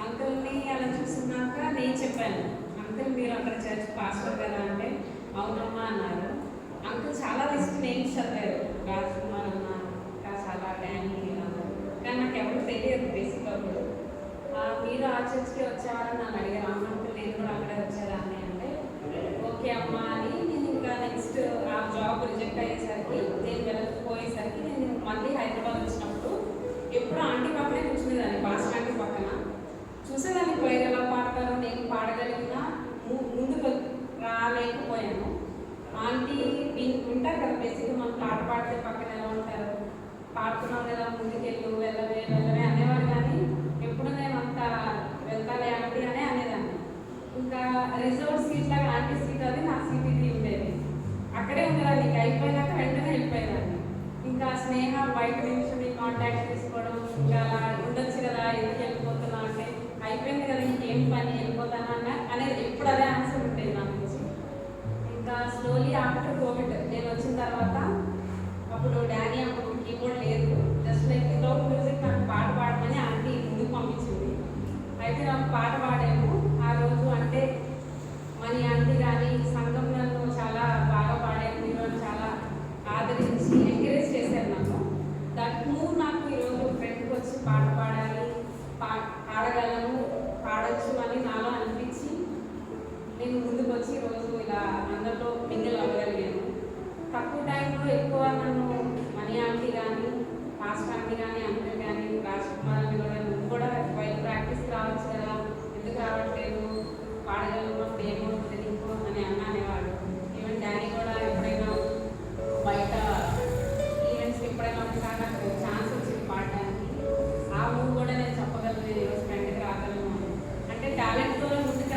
అంకుల్ని అలా చూస్తున్నాక నేను చెప్పాను, అంకుల్ మీరు అక్కడ చర్చ్ పాస్టర్ కదా అంటే అవునమ్మా అన్నారు. అంకుల్ చాలా లిస్ట్ నేమ్స్ చదివారు, రాజకుమార్ అన్న, చాలా డానీ అన్నారు. కానీ నాకు ఎవరు తెలియదు బేసిక్గా. అప్పుడు మీరు ఆ చర్చ్కి వచ్చారని నన్ను అడిగారు. అవును అంకుల్ నేను కూడా అక్కడే వచ్చారా అని అంటే ఓకే అమ్మా అని. నేను ఇంకా నెక్స్ట్ ఆ జాబ్ రిజెక్ట్ అయ్యేసరికి, నేను వెళ్ళకపోయేసరికి నేను మళ్ళీ హైదరాబాద్ వచ్చినప్పుడు ఎప్పుడు ఆంటీ పక్కనే కూర్చునేదాన్ని, పాస్ట్ ఆంటీ పక్కన చూసేదాన్ని. పేరు ఎలా పాడతారో నేను పాడగలిగినా ముందుకు రాలేకపోయాను. ఆంటీ వింటారు కదా బేసిక్గా, మనం పాట పాడితే పక్కన ఎలా ఉంటారు, పాడుతున్నాం కదా ముందుకెళ్ళు వెళ్ళవే వెళ్ళవే అనేవారు. కానీ ఎప్పుడు నేను అంత వెళ్తాలే ఆంటీ అనే అనేదాన్ని. ఇంకా రిజర్వ్ సీట్ లాగా ఆంటీ సీట్ అది నా సీట్ ఇది ఉండేది, అక్కడే ఉండేదాన్ని. ఇంకా అయిపోయినాక వెంటనే వెళ్ళిపోయేదాన్ని. ఇంకా స్నేహ బయట నుంచి కాంటాక్ట్ తీసుకోవడం, ఇంకా అలా ఉండొచ్చు కదా, ఎందుకు వెళ్ళిపోతున్నా అంటే అయిపోయింది కదా ఇంకేం పని వెళ్ళిపోతానా అనేది ఎప్పుడు అదే ఆన్సర్ ఉండేది నా నుంచి. ఇంకా స్లోలీ ఆఫ్టర్ కోవిడ్ నేను వచ్చిన తర్వాత, అప్పుడు డానీ అప్పుడు కీబోర్డ్ లేదు, జస్ట్ లైక్ వితౌట్ మ్యూజిక్ నాకు పాట పాడమని ఆంటీ ముందుకు పంపించింది. అయితే నాకు పాట పాడాము ఆ రోజు. అంటే మనీ ఆంటీ కానీ సంఘం నన్ను చాలా బాగా పాడాము, ఈరోజు చాలా ఆదరించి ఎంకరేజ్ చేశారు నన్ను. దట్ మూవ్ నాకు ఈరోజు ఫ్రెండ్కి వచ్చి పాట పాడాలి, పాడగలను, పాడచ్చు అని నాలో అనిపించి నేను ముందుకు వచ్చి ఈరోజు ఇలా అందరిలో మింగిల్ అవ్వగలిగాను. తక్కువ టైంలో ఎక్కువ నన్ను మనీ ఆంటీ కానీ, పాస్ట్ ఆంటీ కానీ, అంకుల్ కానీ, రాజకుమార్ అని కూడా నువ్వు కూడా వైల్ ప్రాక్టీస్కి రావచ్చు కదా, ఎందుకు రావట్లేదు, పాడగలిగినప్పుడు ఏమవుతుంది నీకు అని అనేవాడు. ఈవెన్ డాడీ కూడా ఎప్పుడైనా బయట ఈవెంట్స్కి ఎప్పుడైనా ఒకసారి నాకు ఛాన్స్ వచ్చింది పాడడానికి, ఆ మూవ్ కూడా నేను చెప్పగలను, నేను ఈరోజు ఫ్రెండ్కి రాగలను. అంటే టాలెంట్తో ముందుకు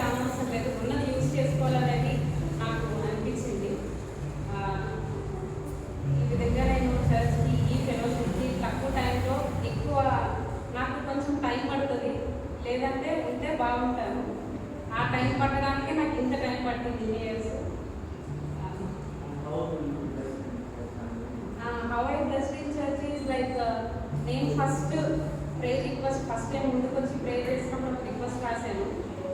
లేదంటే ఉంటే బాగుంటాను. ఆ టైం పట్టడానికి నాకు ఇంత టైం పట్టింది years. How I blessed in church is like నేను first prayer request first time ముందుకు వచ్చి ప్రేయర్ చేసినప్పుడు రిక్వెస్ట్ రాశాను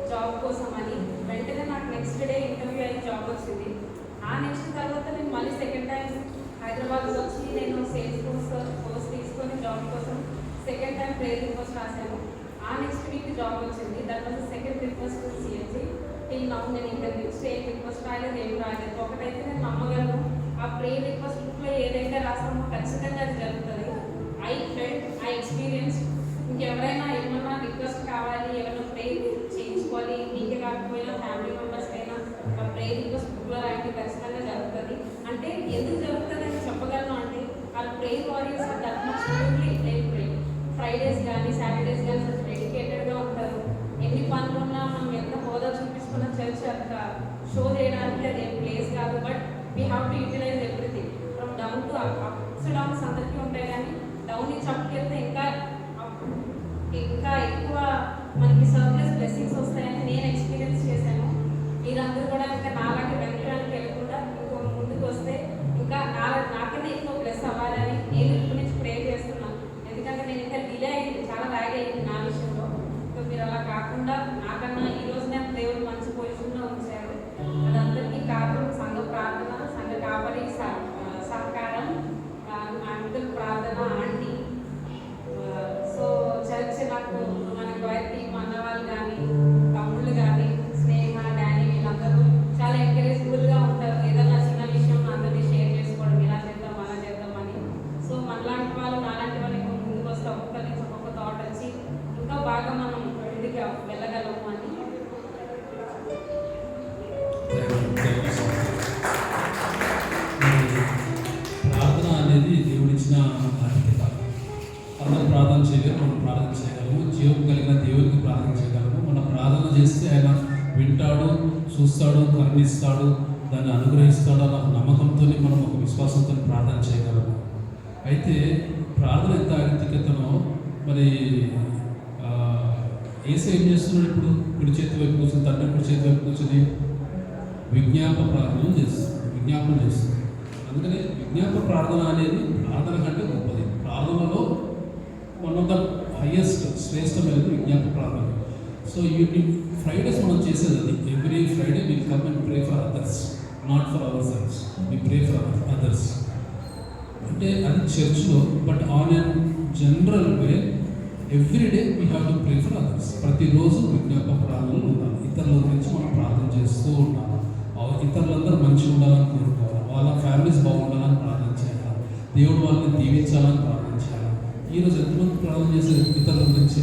జాబ్ కోసం అని. వెంటనే నాకు నెక్స్ట్ డే ఇంటర్వ్యూ అయ్యి జాబ్ వచ్చింది. ఆ నెక్స్ట్ తర్వాత నేను మళ్ళీ సెకండ్ టైం హైదరాబాద్ వచ్చి నేను సేల్స్ కోర్స్ తీసుకొని జాబ్ కోసం సెకండ్ టైం ప్రేయర్ రిక్వెస్ట్ రాశాను. ఆ నెక్స్ట్ వీక్ జాబ్ వచ్చింది. That was second request CSC. Till now నేను ఇంకా నెక్స్ట్ ఏం రిక్వెస్ట్ రాయలేదు, ఏం రాయలేదు. ఒకటైతే నేను నమ్మగలను, ఆ ప్రేయర్ రిక్వెస్ట్ బుక్లో ఏదైతే రాస్తామో ఖచ్చితంగా అది జరుగుతుంది. I felt, I experience. ఇంకెవరైనా ఏమన్నా రిక్వెస్ట్ కావాలి, ఏమైనా ప్రేయర్ చేయించుకోవాలి, మీకే కాకపోయినా ఫ్యామిలీ మెంబర్స్ అయినా ఆ ప్రేయర్ రిక్వెస్ట్ బుక్లో రాయడం ఖచ్చితంగా జరుగుతుంది. అంటే ఎందుకు జరుగుతుంది అని చెప్పగలను అంటే ఆ prayer warriors that much purely pray. Fridays కానీ సాటర్డేస్ కానీ డెడికేటెడ్గా ఉంటారు. ఎన్ని పనులు ఉన్నా మనం ఎంత హోదా చూపిస్తున్న చర్చ్ అంత షో చేయడానికి అది ఏం ప్లేస్ కాదు. But we have to utilize everything from down to ups downs అందరికీ ఉంటాయి, కానీ డౌన్ నుంచి అప్కి వెళ్తే ఇంకా ఎక్కువ మనకి సర్ప్లస్ బ్లెస్సింగ్స్ వస్తాయని నేను ఎక్స్పీరియన్స్ చేశాను. మీరందరూ కూడా ఇంకా నాలాంటి వెనక్కి వెళ్ళకుండా ఇంకో ముందుకు వస్తే ఇంకా నాకన్నా ఎక్కువ బ్లెస్ అవ్వాలని నేను ఇప్పటి నుంచి ప్రే చేస్తున్నాను. ఎందుకంటే నేను ఇంకా డిలే అయింది, చాలా బ్యాగ్ అయింది నా విషయంలో. సో మీరు అలా కాకుండా నాకన్నా ఈ రోజు నేను దేవుడు మంచి పొజిషన్లో ఉంచారు. అదందరికీ కారణం సంఘ ప్రార్థన, సంఘ కాపరి సహకారం, అంకుల్ ప్రార్థన, ఆంటీ. సో చర్చ్ నాకు మన గోయర్ టీం అన్నవాళ్ళు కానీ తమ్ముళ్ళు కానీ స్నేహ డానీ వీళ్ళందరూ చాలా ఎంకరేజబుల్గా ఉంటారు. ఏదన్నా చిన్న విషయం అందరినీ షేర్ చేసుకోవడం, ఇలా చేద్దాం అలా చేద్దామని. సో మనలాంటి వాళ్ళు నాలాంటి వాళ్ళు ఇంకా ముందుకు వస్తే ఒక్కొక్క నుంచి ఒక్కొక్క థాట్ వచ్చి ఇంకా బాగా మనం ముందుకు వెళ్ళగలము అని. ప్రార్థన అనేది దేవుడిచ్చిన అర్హత. అందరూ ప్రార్థన చేయగలరు, మనం ప్రార్థన చేయగలము. జీవం కలిగిన దేవుడికి ప్రార్థన చేయగలము. మనం ప్రార్థన చేస్తే ఆయన వింటాడు, చూస్తాడు, కరుణిస్తాడు, దాన్ని అనుగ్రహిస్తాడు అన్న నమ్మకంతో మనం ఒక విశ్వాసంతో ప్రార్థన చేయగలము. అయితే ప్రార్థన ఎంత ఆర్థికతనో మరి ఏసే ఏం చేస్తున్నాడు? ఇప్పుడు కుడి చేతి వైపు కూర్చొని, తండ్రి కుడి చేతి వైపు కూర్చొని ప్రార్థన చేస్తుంది. అందుకని విజ్ఞాప ప్రార్థన అనేది ప్రార్థన కంటే గొప్పది. ప్రార్థనలో వన్ ఆఫ్ ద హైయెస్ట్ శ్రేష్టమైనది విజ్ఞాప ప్రార్థన. సో ఫ్రైడేస్ మనం చేసేది అది. Every Friday will come and pray for others, not for our selves. We pray for others అంటే అది చర్చ్లో. But on an general way every day we have to pray for others. ప్రతిరోజు విజ్ఞాప ప్రార్థనలు ఉండాలి. ఇతరుల గురించి మనం ప్రార్థన చేస్తూ ఉండాలి. ఇతరులందరూ మంచిగా ఉండాలని కోరుకోవాలి, వాళ్ళ ఫ్యామిలీస్ బాగుండాలని ప్రార్థన చేయాలి, దేవుడు వాళ్ళని దీవించాలని ప్రార్థన చేయాలి. ఈరోజు ఎంతమంది ప్రార్థన చేసే ఇతరుల గురించి?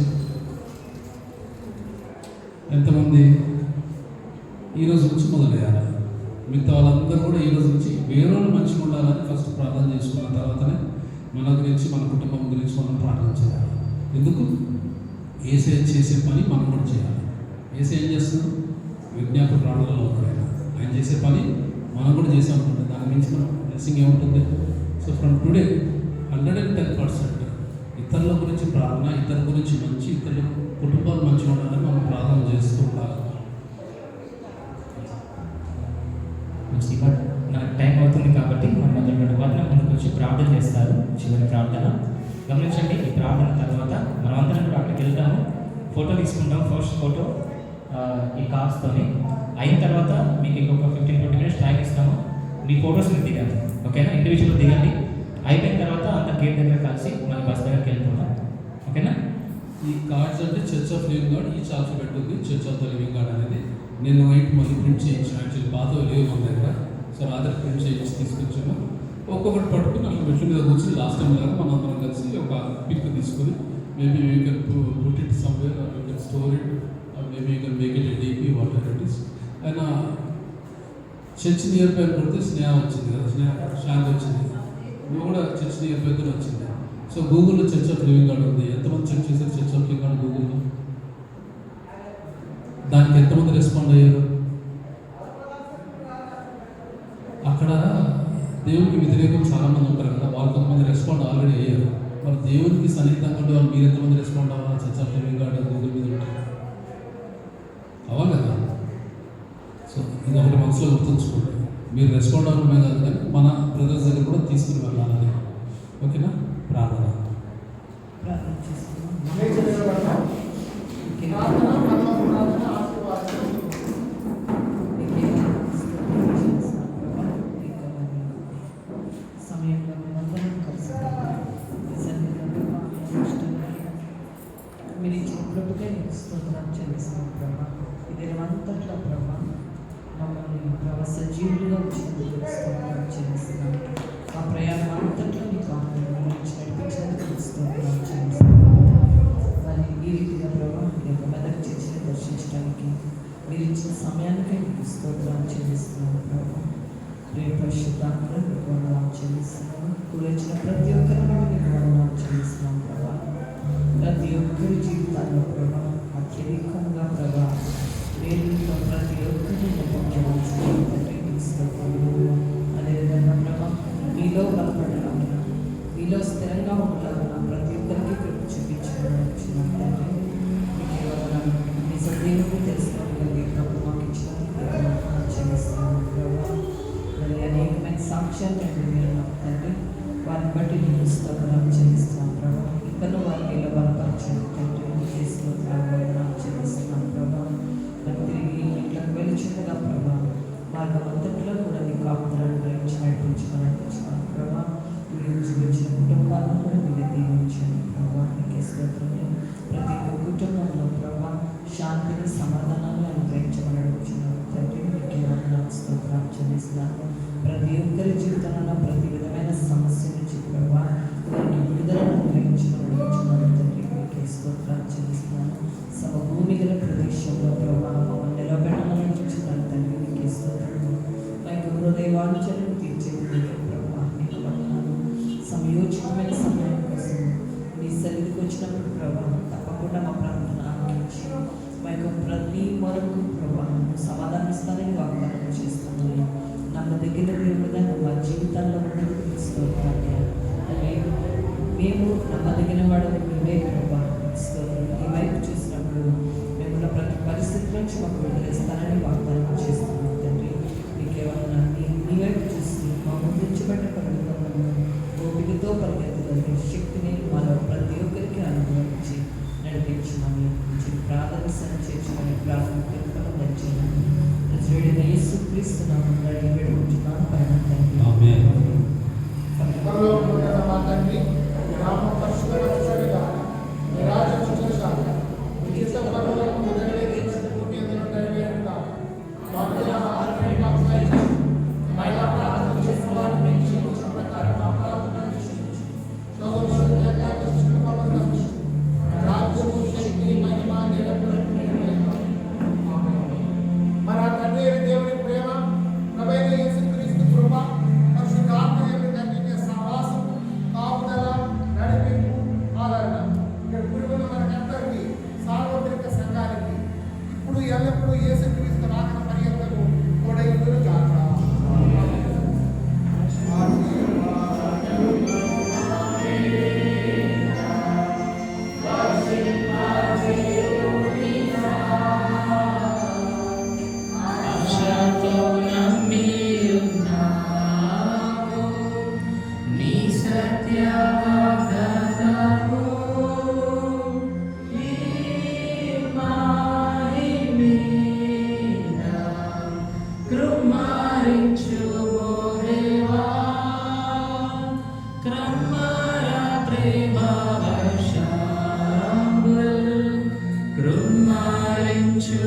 ఎంతమంది? ఈరోజు నుంచి మొదలయ్యాలి. మిగతా వాళ్ళందరూ కూడా ఈరోజు నుంచి వేరే వాళ్ళు మంచిగా ఉండాలని ఫస్ట్ ప్రార్థన చేసుకున్న తర్వాతనే మన గురించి, మన కుటుంబం గురించి మనం ప్రార్థన చేయాలి. ఎందుకు? ఏసే చేసే పని మనం కూడా చేయాలి. ఏసే ఏం చేస్తున్నాం? విజ్ఞాప ప్రార్థనలో ఉంటాడు. ఆయన చేసే పని మనం కూడా చేసే ఉంటుంది. దాని మించి మనం బ్లెస్సింగ్ ఏముంటుంది? సో ఫ్రమ్ టుడే 110% ఇతరుల గురించి ప్రార్థన, ఇతరుల గురించి మంచి, ఇతరుల కుటుంబాలు మంచిగా ఉండాలని మనం ప్రార్థన చేస్తూ ఉండాలి. బట్ నాకు టైం అవుతుంది కాబట్టి మన మొదటి వారిని ముందుకు వచ్చి ప్రార్థన చేస్తారు. చివరి ప్రార్థన గమనించండి. ఈ ప్రార్థన తర్వాత మనం అందరం కూడా అక్కడికి వెళ్తాము, ఫోటో తీసుకుంటాం. ఫస్ట్ ఫోటో ఈ కార్డ్స్తోని అయిన తర్వాత మీకు ఇంకొక 15-20 minutes టైం ఇస్తాము. మీ ఫొటోస్ మీరు దిగాలి, ఓకేనా? ఇండివిజువల్ దిగండి. అయిపోయిన తర్వాత అంత గేట్ దగ్గర కలిసి మన బస్ దగ్గరికి వెళ్ళిపోతాం, ఓకేనా? ఈ కార్డ్స్ అంటే చర్చ్ ఆఫ్ లివింగ్ గాడ్, ఈ ఆల్ఫాబెట్ ఉంది church of the living God అనేది. నేను వైట్ మళ్ళీ ప్రింట్ చేయించాను. యాక్చువల్లీ పాత లేవు మన దగ్గర. సో ఆధార్ ప్రింట్ చేయించి తీసుకొచ్చాము. ఒక్కొక్కటి పట్టుకుని అట్లా మెట్ల మీద కూర్చొని లాస్ట్ టైం లాగా మనం అందరం కలిసి ఒక పిక్ తీసుకొని maybe you can put it somewhere, you can store it, maybe you can make it A DP, what ever it is. ఆయన చర్చ్ నియర్ బై కొడితే స్నేహ వచ్చింది కదా, స్నేహ శాంతి వచ్చింది. నువ్వు కూడా చర్చ్ నియర్ బైతో వచ్చింది. సో గూగుల్లో చర్చ్ ఆఫ్ లివింగ్ గాడ్ ఉంది. ఎంతమంది చెక్ చేశారు చర్చ్ ఆఫ్ లివింగ్ గాడ్ గూగుల్లో? దానికి ఎంతమంది రెస్పాండ్ అయ్యారు? అక్కడ దేవునికి వ్యతిరేకం చాలామంది ఉంటారు కదా, వాళ్ళు కొంతమంది రెస్పాండ్ ఆల్రెడీ అయ్యారు. మరి దేవునికి సన్నిహితంగా ఉండే వాళ్ళు మీరు ఎంతమంది రెస్పాండ్ అవ్వాలి? Church of Living God Google మీద ఉంటారు. ఇది ఒకటి మనసులో గుర్తుంచుకోండి. మీరు రెస్పాండ్ అవ్వడమే కాదు కానీ మన బ్రదర్స్ దగ్గర కూడా తీసుకుని వెళ్ళాలని. ఓకేనా? ప్రార్థన. సమయంలో మేమందరం కలిసి మీరు ఇచ్చిన ప్రభుకే స్తోత్రం చెల్లిస్తున్నాం ప్రభా. ఇది అంతట్లో ప్రభా మమ్మల్ని ప్రభా సజీవులుగా వచ్చినందుకు స్తోత్రం చెల్లిస్తున్నాం. ఆ ప్రయాణం అంతట్లో మీకు నడిపించినందుకు స్తోత్రం చెల్లిస్తున్నాం. మరి ఈ రీతిగా ప్రభా మీ యొక్క మెదక్ చర్చిని దర్శించడానికి మీరు ఇచ్చిన సమయానికే మీకు స్తోత్రం చెల్లిస్తున్నాం ప్రభా. పరిశుద్ధాత్మను మీకు వందనాలు చెల్లిస్తున్నాము. ఇప్పుడు వచ్చిన ప్రతి ఒక్కరిని మీకు వందనాలు చెల్లిస్తున్నాం ప్రభా. ప్రతి ఒక్కరి జీవితాల్లో ప్రభా అత్యధికంగా ప్రభా మీరు ప్రతి ఒక్కరిని అదేవిధంగా ప్రభా మీలో బలపడాలన్న మీలో స్థిరంగా ఉండాలన్న ప్రతి ఒక్కరికి కృప చూపించాలని మీ సదేవుడు తెలుసుకోగలిగే ప్రభు మాకు ఇచ్చిన చెల్లిస్తున్నాము ప్రభా. మరి అనేకమైన సాక్ష్యాలు తండ్రి మీరు నాకు తండ్రి వారిని బట్టి నేను స్తోత్రాలు చెల్లిస్తున్నాం ప్రభా. ఇంకనూ వారిని ఇలా బలపరచండి తండ్రి స్తోత్రాలు చెల్లిస్తున్నాం ప్రభా. మరి తిరిగి ఇంట్లోకి వెలుచుండగా ప్రభా మార్గం అంతట్లో కూడా మీ కాపుదలను గ్రహించి నడిపించుకున్నాం ప్రభా. ఈరోజు వచ్చిన కుటుంబాలను కూడా మీరు దీవించండి ప్రభా. మీకే స్తోత్రం. ప్రతి ఒక్క కుటుంబంలో ప్రభా శాంతిని సమాధానాన్ని అనుగ్రహించమని అడుగుతున్నాం తండ్రి. మీకే వందనాలు స్తోత్రాలు చెల్లిస్తున్నాను. ప్రతి ఒక్కరి జీవితంలో ప్రతి విధమైన సమస్య నుంచి ప్రభా వారిని విడుదలను అనుగ్రహించమని అడుగుతున్నాను తండ్రి. మీకే స్తోత్రాలు చెల్లిస్తున్నాను. సమభూమి గల ప్రదేశంలో ప్రభా మమ్మల్ని నిలబెట్టమని అడుగుతున్నాను తండ్రి. మీకే స్తోత్రాలు. మా యొక్క హృదయవాంఛలను తీర్చేది ప్రభా మీకు వందనాలు. సమయోచితమైన సమయం కోసం మీ సన్నిధికి వచ్చినప్పుడు ప్రభా తప్పకుండా మా ప్రార్థన ఆలకించి మా యొక్క ప్రతి మొరకు ప్రభా సమాధానం ఇస్తానని వాగ్దానం చేస్తున్నాను. నమ్మదగిన దేవుడుగా మా జీవితాల్లో ఉన్నది స్తోత్రాలు. మేము నమ్మదగిన వాడు నువ్వే ప్రభా స్తోత్రం. ఈ వైపు చూసినప్పుడు మేము ప్రతి పరిస్థితి నుంచి మాకు విడుదలిస్తానని వాగ్దానం చేస్తున్నాం తండ్రి. మీకేమన్నా మీ వైపు చూసి మా ముందుంచబడ్డ పరుగులను ఓపికతో పరిగెత్తగలిగే శక్తిని మాలో ప్రతి ఒక్కరికి అనుభవించి నడిపించమని ప్రార్థన చేర్చమని ప్రార్థన దయచేయమని ప్రజుడైన యేసుక్రీస్తునామమున వేడుకుంటున్నాను పరమ తండ్రి. ఆమేన్. ఎల్లప్పుడూ యేసుక్రీస్తు రాకడ పర్యంతము తోడైయుండును గాక. Krumarinchu